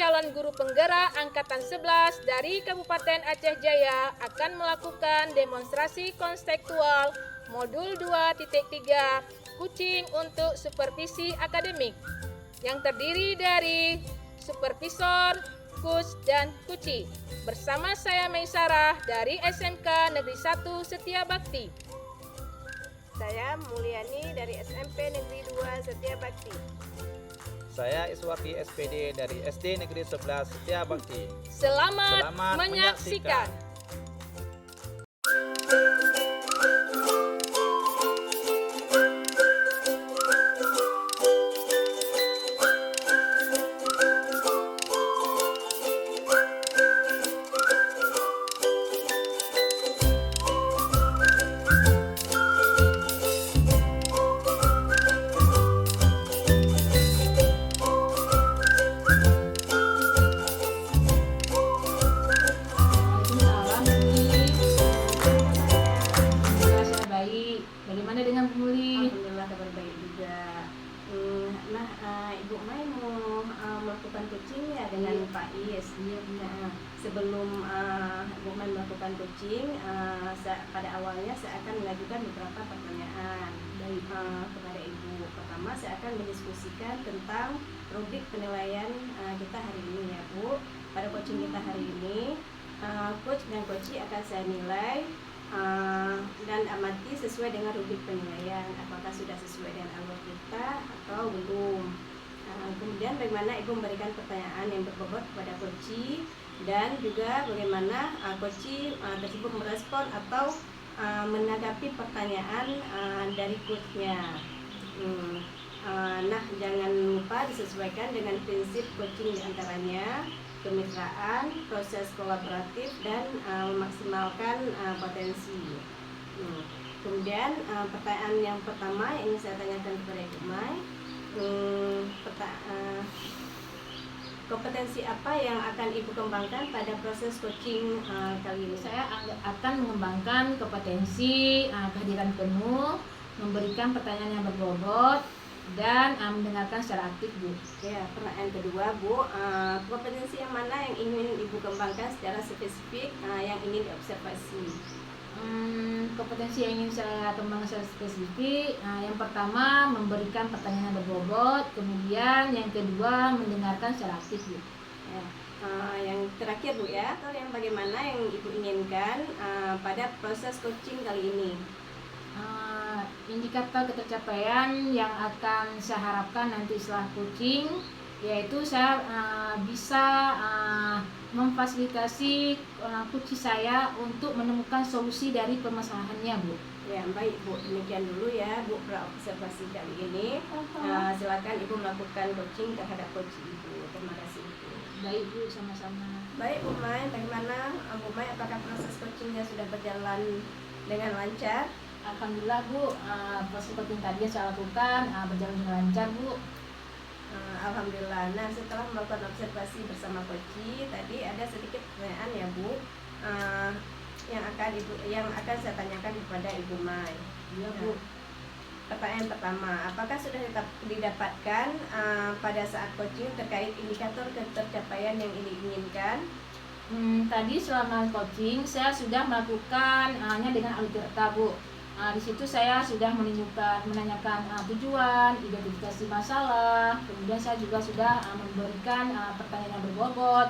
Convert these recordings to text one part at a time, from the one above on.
calon guru penggerak Angkatan 11 dari Kabupaten Aceh Jaya akan melakukan demonstrasi konstekstual Modul 2.3 Kucing untuk Supervisi Akademik yang terdiri dari supervisor, coach, dan kuci. Bersama saya Maisarah dari SMK Negeri 1 Setiabakti. Saya Mulyani dari SMP Negeri 2 Setiabakti. Saya Iswati SPD dari SD Negeri 11 Setiabakti. Selamat menyaksikan. Bagaimana dengan Bu Muli? Alhamdulillah kabar baik juga. Ibu Mai mau melakukan coaching ya dengan Pak Is. Sebelum Ibu Mai melakukan coaching, pada awalnya saya akan mengajukan beberapa pertanyaan kepada Ibu. Pertama, saya akan mendiskusikan tentang rubrik penilaian kita hari ini ya Bu. Pada coaching kita hari ini, coach dan coachee akan saya nilai dan amati sesuai dengan rubrik penilaian, apakah sudah sesuai dengan alur kita atau belum. Kemudian bagaimana Ibu memberikan pertanyaan yang berbobot kepada coachee dan juga bagaimana coachee tersebut merespon atau menanggapi pertanyaan dari coachnya. Jangan lupa disesuaikan dengan prinsip coaching diantaranya kemitraan, proses kolaboratif, dan memaksimalkan potensi. Kemudian pertanyaan yang pertama yang ingin saya tanyakan kepada Ibu Mai, kompetensi apa yang akan Ibu kembangkan pada proses coaching kali ini? Saya akan mengembangkan kompetensi kehadiran penuh, memberikan pertanyaan yang berbobot, dan mendengarkan secara aktif, Bu. Ya, pertanyaan kedua, Bu, kompetensi yang mana yang ingin Ibu kembangkan secara spesifik, yang ingin diobservasi? Kompetensi yang ingin saya kembangkan secara spesifik, yang pertama memberikan pertanyaan yang berbobot, kemudian yang kedua mendengarkan secara aktif, Bu. Ya. Yang terakhir, Bu, ya, atau yang bagaimana yang Ibu inginkan pada proses coaching kali ini? Indikator ketercapaian yang akan saya harapkan nanti setelah coaching, yaitu saya bisa memfasilitasi coachee saya untuk menemukan solusi dari permasalahannya, Bu. Ya, baik Bu, demikian dulu ya Bu observasi kali ini. Silakan Ibu melakukan coaching terhadap coachee Ibu. Terima kasih Ibu. Baik Bu, sama-sama. Baik Bu Mai, bagaimana Bu Mai, apakah proses coachingnya sudah berjalan dengan lancar? Alhamdulillah Bu, proses coaching tadi yang saya lakukan berjalan dengan lancar, Bu. Alhamdulillah. Nah, setelah melakukan observasi bersama coachee, tadi ada sedikit pertanyaan ya Bu, yang akan saya tanyakan kepada Ibu Mai. Iya Bu. Pertanyaan pertama, apakah sudah didapatkan pada saat coaching terkait indikator ketercapaian yang diinginkan? Tadi selama coaching saya sudah melakukan hanya dengan alur Bu. Di situ saya sudah menanyakan tujuan, identifikasi masalah, kemudian saya juga sudah memberikan pertanyaan yang berbobot,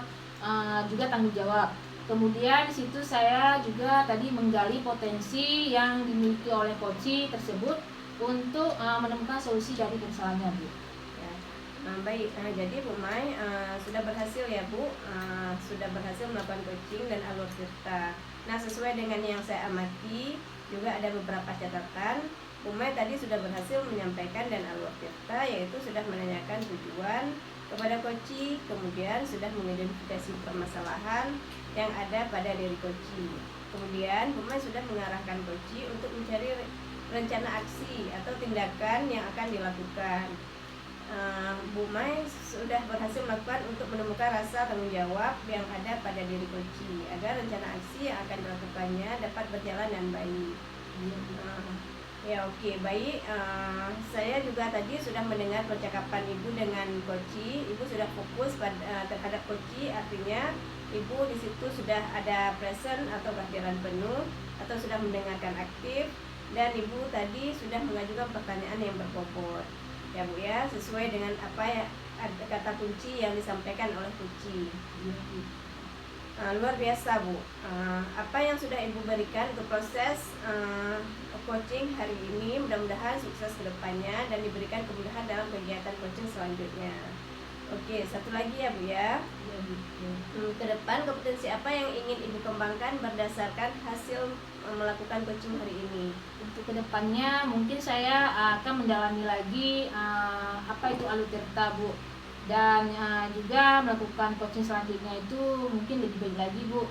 juga tanggung jawab. Kemudian di situ saya juga tadi menggali potensi yang dimiliki oleh coachee tersebut untuk menemukan solusi dari permasalahannya, Bu. Ya. Baik, jadi Bu Mai sudah berhasil ya Bu, sudah berhasil melakukan coaching dan alur kita. Nah, sesuai dengan yang saya amati, juga ada beberapa catatan. Bu Mai tadi sudah berhasil menyampaikan dan alur kita, yaitu sudah menanyakan tujuan kepada coachee, kemudian sudah mengidentifikasi permasalahan yang ada pada diri coachee. Kemudian Bu Mai sudah mengarahkan coachee untuk mencari rencana aksi atau tindakan yang akan dilakukan. Bu Mai sudah berhasil melakukan untuk menemukan rasa tanggung jawab yang ada pada diri coachee agar rencana aksi yang akan dilakukannya dapat berjalan dengan baik. Ya, oke, baik. Saya juga tadi sudah mendengar percakapan Ibu dengan Koci. Ibu sudah fokus terhadap Koci, artinya Ibu di situ sudah ada present atau kehadiran penuh atau sudah mendengarkan aktif, dan Ibu tadi sudah mengajukan pertanyaan yang berbobot. Ya Bu ya, sesuai dengan apa ya kata kunci yang disampaikan oleh Koci. Luar biasa Bu. Apa yang sudah Ibu berikan untuk proses coaching hari ini, mudah-mudahan sukses ke depannya dan diberikan kemudahan dalam kegiatan coaching selanjutnya. Oke, satu lagi ya Bu ya. Ke depan kompetensi apa yang ingin Ibu kembangkan berdasarkan hasil melakukan coaching hari ini? Untuk kedepannya mungkin saya akan mendalami lagi apa itu Alutirta Bu, dan juga melakukan coaching selanjutnya itu mungkin lebih baik lagi Bu.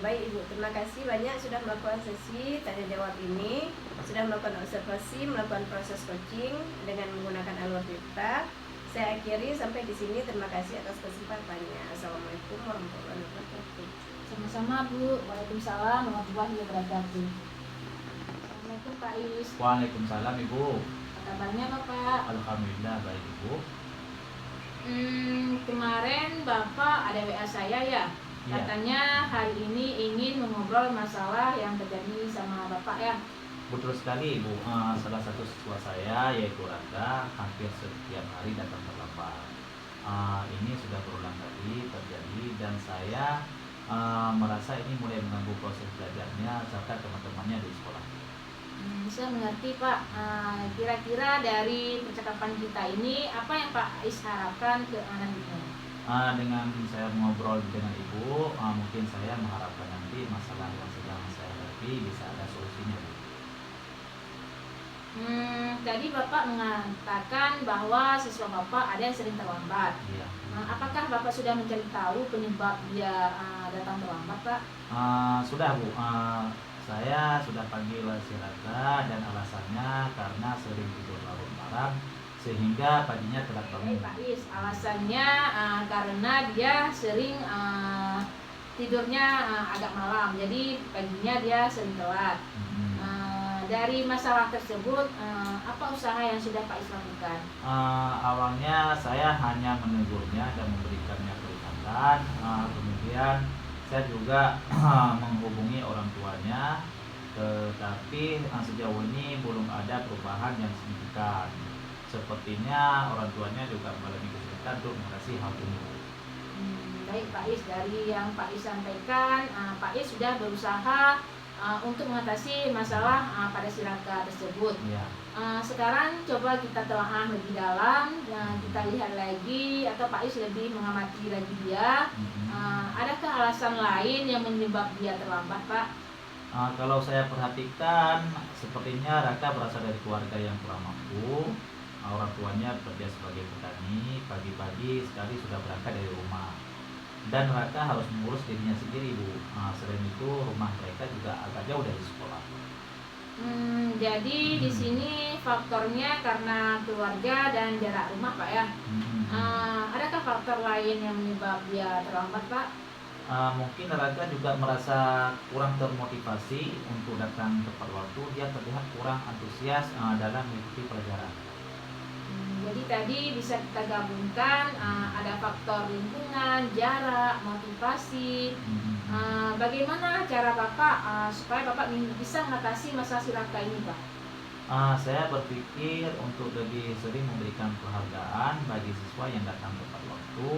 Baik Ibu, terima kasih banyak sudah melakukan sesi tanya jawab ini, sudah melakukan observasi, melakukan proses coaching dengan menggunakan Alutirta. Saya akhiri sampai di sini. Terima kasih atas kesempatannya. Assalamualaikum warahmatullahi wabarakatuh. Sama-sama Bu. Waalaikumsalam warahmatullahi wabarakatuh. Assalamualaikum Pak Is. Waalaikumsalam Ibu. Apa kabarnya Bapak? Alhamdulillah baik Ibu. Kemarin Bapak ada WA saya ya. Iya. Katanya hari ini ingin mengobrol masalah yang terjadi sama Bapak ya. Betul sekali Ibu. Salah satu siswa saya yaitu Raka hampir setiap hari datang terlambat. Ini sudah berulang kali terjadi dan saya merasa ini mulai mengganggu proses belajarnya serta teman-temannya di sekolah. Saya mengerti Pak. Kira-kira dari percakapan kita ini apa yang Pak Is harapkan ke anak-anaknya? Dengan saya mengobrol dengan Ibu, mungkin saya mengharapkan nanti masalah yang sedang saya hadapi bisa ada solusinya Bu. Tadi Bapak mengatakan bahwa siswa Bapak ada yang sering terlambat. Iya. Apakah Bapak sudah mencari tahu penyebab dia datang terlambat Pak? Sudah Bu. Saya sudah panggil si Raka dan alasannya karena sering tidur larut malam sehingga paginya telat bangun. Pak Is, alasannya karena dia sering tidurnya agak malam, jadi paginya dia sering telat. Dari masalah tersebut, apa usaha yang sudah Pak Is lakukan? Awalnya saya hanya menegurnya dan memberikannya peringatan. Kemudian saya juga menghubungi orang tuanya, tetapi sejauh ini belum ada perubahan yang signifikan. Sepertinya orang tuanya juga mengalami kesulitan untuk mengatasi hal ini. Baik Pak Is, dari yang Pak Is sampaikan, Pak Is sudah berusaha untuk mengatasi masalah pada si Raka tersebut. Ya. Sekarang coba kita telaah lebih dalam, kita lihat lagi atau Pak Is lebih mengamati lagi dia. Adakah alasan lain yang menyebab dia terlambat Pak? Kalau saya perhatikan, sepertinya Raka berasal dari keluarga yang kurang mampu. Orang tuanya bekerja sebagai petani, pagi-pagi sekali sudah berangkat dari rumah. Dan Raka harus mengurus dirinya sendiri Bu. Selain itu rumah mereka juga agak jauh dari sekolah. Jadi di sini faktornya karena keluarga dan jarak rumah Pak ya. Adakah faktor lain yang menyebab dia terlambat Pak? Mungkin Raka juga merasa kurang termotivasi untuk datang tepat waktu. Dia terlihat kurang antusias dalam mengikuti pelajaran. Jadi tadi bisa kita gabungkan ada faktor lingkungan, jarak, motivasi. Bagaimana cara Bapak supaya Bapak bisa mengatasi masalah si Raka ini Pak? Saya berpikir untuk lebih sering memberikan penghargaan bagi siswa yang datang tepat waktu.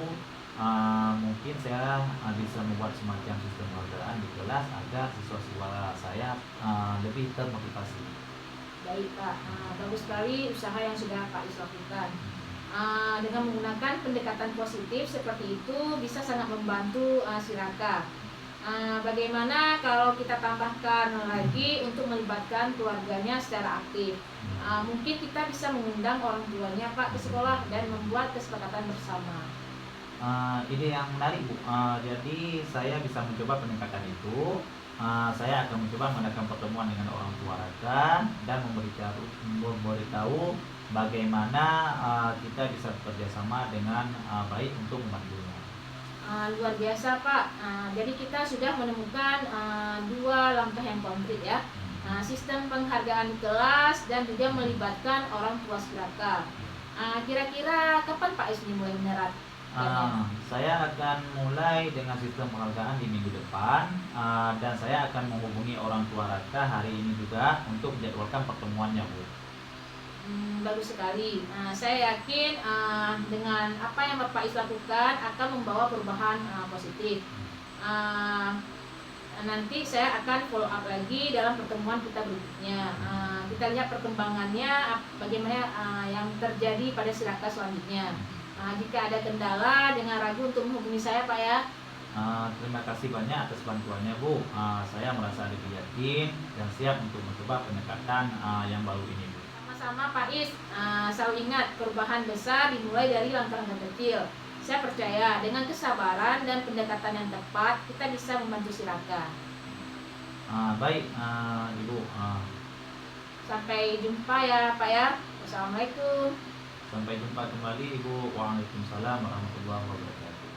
Mungkin saya bisa membuat semacam sistem penghargaan di kelas agar siswa-siswa saya lebih termotivasi. Baik Pak, bagus sekali usaha yang sudah Pak Is lakukan. Dengan menggunakan pendekatan positif seperti itu bisa sangat membantu si Raka. Bagaimana kalau kita tambahkan lagi untuk melibatkan keluarganya secara aktif? Mungkin kita bisa mengundang orang tuanya Pak ke sekolah dan membuat kesepakatan bersama. Ide yang menarik Bu. Jadi saya bisa mencoba pendekatan itu. Saya akan mencoba mengadakan pertemuan dengan orang tua Raka dan memberitahu bagaimana kita bisa bekerja sama dengan baik untuk membantunya. Luar biasa Pak. Jadi kita sudah menemukan 2 langkah yang konkret ya. sistem penghargaan di kelas, dan juga melibatkan orang tua Silaka. Kira-kira kapan Pak Is mulai menerapkannya? Saya akan mulai dengan sistem penghargaan di minggu depan, dan saya akan menghubungi orang tua Raka hari ini juga untuk menjadwalkan pertemuannya, Bu. Bagus sekali. Saya yakin dengan apa yang Bapak Is lakukan akan membawa perubahan positif. Nanti saya akan follow up lagi dalam pertemuan kita berikutnya. Kita lihat perkembangannya, bagaimana yang terjadi pada Silaka selanjutnya. Jika ada kendala, jangan ragu untuk menghubungi saya, Pak ya. Terima kasih banyak atas bantuannya, Bu. Saya merasa lebih yakin dan siap untuk mencoba pendekatan yang baru ini, Bu. Sama-sama Pak Is, selalu ingat perubahan besar dimulai dari langkah-langkah kecil. Saya percaya dengan kesabaran dan pendekatan yang tepat kita bisa membantu Silaka. Baik, Ibu. Sampai jumpa ya Pak ya. Wassalamualaikum. Sampai jumpa kembali, Ibu. Waalaikumsalam warahmatullahi wabarakatuh.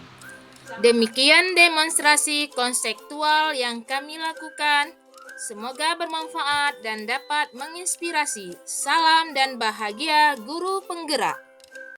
Demikian demonstrasi konseptual yang kami lakukan. Semoga bermanfaat dan dapat menginspirasi. Salam dan bahagia guru penggerak.